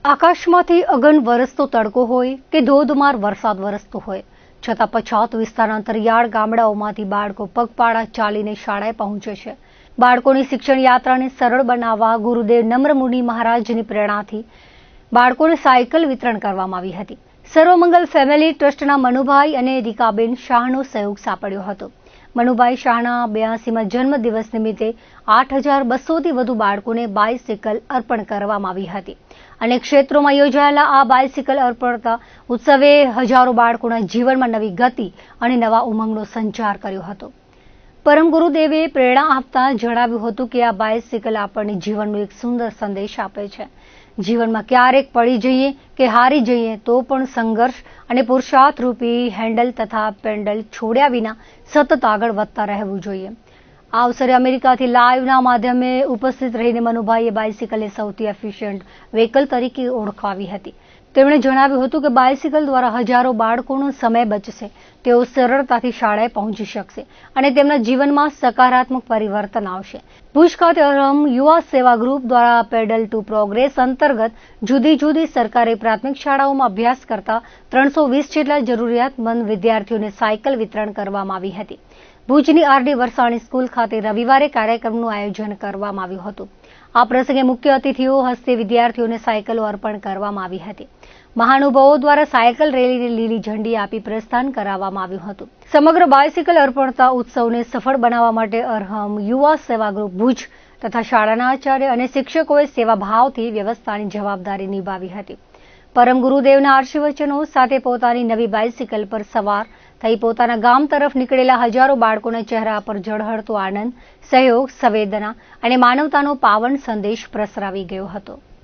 આકાશમાંથી અગન વરસતો તડકો હોય કે ધોધમાર વરસાદ વરસતો હોય, છતાં પછાત વિસ્તારના અંતરિયાળ ગામડાઓમાંથી બાળકો પગપાળા ચાલીને શાળાએ પહોંચે છે. બાળકોની શિક્ષણ યાત્રાને સરળ બનાવવા ગુરુદેવ નમ્ર મુનિ મહારાજની પ્રેરણાથી બાળકોને સાયકલ વિતરણ કરવામાં આવી હતી. સર્વમંગલ ફેમિલી ટ્રસ્ટના મનુભાઈ અને રીકાબેન શાહનો સહયોગ સાંપડ્યો હતો. મનુભાઈ શાહના 82માં જન્મદિવસ નિમિત્તે 8,200થી વધુ બાળકોને બાઇસિકલ અર્પણ કરવામાં આવી હતી. અનેક ક્ષેત્રોમાં યોજાયેલા આ બાઇસિકલ અર્પણતા ઉત્સવે હજારો બાળકોના જીવનમાં નવી ગતિ અને નવા ઉમંગનો સંચાર કર્યો હતો. પરમ ગુરુદેવે પ્રેરણા આપતા જણાવ્યું હતું કે આ બાઇસિકલ આપણને જીવનનો એક સુંદર સંદેશ આપે છે. જીવનમાં ક્યારેક પડી જઈએ કે હારી જઈએ તો પણ સંઘર્ષ અને પુરુષાર્થ રૂપી હેન્ડલ તથા પેન્ડલ છોડ્યા વિના સતત આગળ વધતા રહેવું જોઈએ. આ અવસરે અમેરિકાથી લાઈવના માધ્યમે ઉપસ્થિત રહીને મનુભાઈએ બાઇસિકલને સૌથી એફિશિયન્ટ વ્હીકલ તરીકે ઓળખાવી હતી. તેમણે જણાવ્યું હતું કે બાઇસિકલ દ્વારા હજારો બાળકોનો સમય બચશે, તેઓ સરળતાથી શાળાએ પહોંચી શકશે અને તેમના જીવનમાં સકારાત્મક પરિવર્તન આવશે. ભુજ ખાતે અરહમ યુવા સેવા ગ્રુપ દ્વારા પેડલ ટુ પ્રોગ્રેસ અંતર્ગત જુદી જુદી સરકારી પ્રાથમિક શાળાઓમાં અભ્યાસ કરતા 320 જેટલા જરૂરિયાતમંદ વિદ્યાર્થીઓને સાયકલ વિતરણ કરવામાં આવી હતી. ભુજની આરડી વરસાણી સ્કૂલ ખાતે રવિવારે કાર્યક્રમનું આયોજન કરવામાં આવ્યું હતું. આ પ્રસંગે મુખ્ય અતિથિઓ હસ્તે વિદ્યાર્થીઓને સાયકલો અર્પણ કરવામાં આવી હતી. મહાનુભાવો દ્વારા સાયકલ રેલીને લીલી ઝંડી આપી પ્રસ્થાન કરાવવામાં આવ્યું હતું. સમગ્ર બાઇસિકલ અર્પણતા ઉત્સવને સફળ બનાવવા માટે અરહમ યુવા સેવા ગ્રુપ ભુજ તથા શાળાના આચાર્ય અને શિક્ષકોએ સેવાભાવથી વ્યવસ્થાની જવાબદારી નિભાવી હતી. પરમ ગુરુદેવના આશીર્વચનો સાથે પોતાની નવી બાઇસિકલ પર સવાર થઈ પોતાના ગામ તરફ નીકળેલા હજારો બાળકોના ચહેરા પર ઝળહળતો આનંદ, સહયોગ, સંવેદના અને માનવતાનો પાવન સંદેશ પ્રસરાવી ગયો હતો.